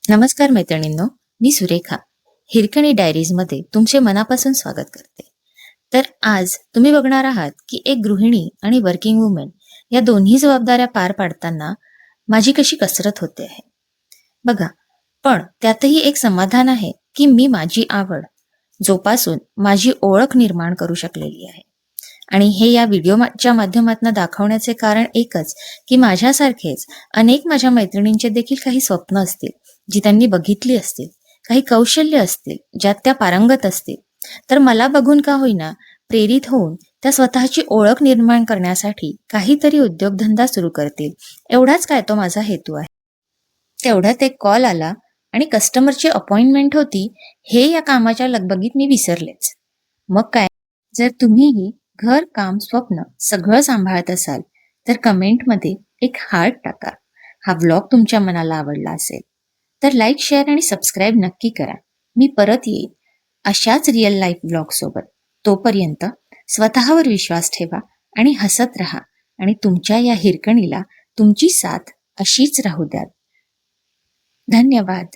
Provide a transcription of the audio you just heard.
नमस्कार मैत्रिणींनो, मी सुरेखा. हिरकणी डायरीजमध्ये तुमचे मनापासून स्वागत करते. तर आज तुम्ही बघणार आहात की एक गृहिणी आणि वर्किंग वुमन या दोन्ही जबाबदाऱ्या पार पाडताना माझी कशी कसरत होते आहे. बघा, पण त्यातही एक समाधान आहे की मी माझी आवड जोपासून माझी ओळख निर्माण करू शकलेली आहे. आणि हे या व्हिडिओच्या माध्यमातून दाखवण्याचे कारण एकच, की माझ्यासारखेच अनेक माझ्या मैत्रिणींचे देखील काही स्वप्न असतील, जी त्यांनी बघितली असतील, काही कौशल्य असतील, ज्यात त्या पारंगत असतील. तर मला बघून का होईना प्रेरित होऊन त्या स्वतःची ओळख निर्माण करण्यासाठी काहीतरी उद्योगधंदा सुरू करतील. एवढाच काय तो माझा हेतू आहे. तेवढ्यात एक कॉल आला आणि कस्टमरची अपॉइंटमेंट होती, हे या कामाच्या लगबगीत मी विसरलेच. मग काय, जर तुम्हीही घर, काम, स्वप्न सगळं सांभाळत असाल, तर कमेंटमध्ये एक हार्ट टाका. हा व्लॉग तुमच्या मनाला आवडला असेल तर लाईक, शेअर आणि सबस्क्राईब नक्की करा. मी परत येईन अशाच रिअल लाईफ व्लॉग सोबत. तोपर्यंत स्वतःवर विश्वास ठेवा आणि हसत राहा आणि तुमच्या या हिरकणीला तुमची साथ अशीच राहू द्या. धन्यवाद.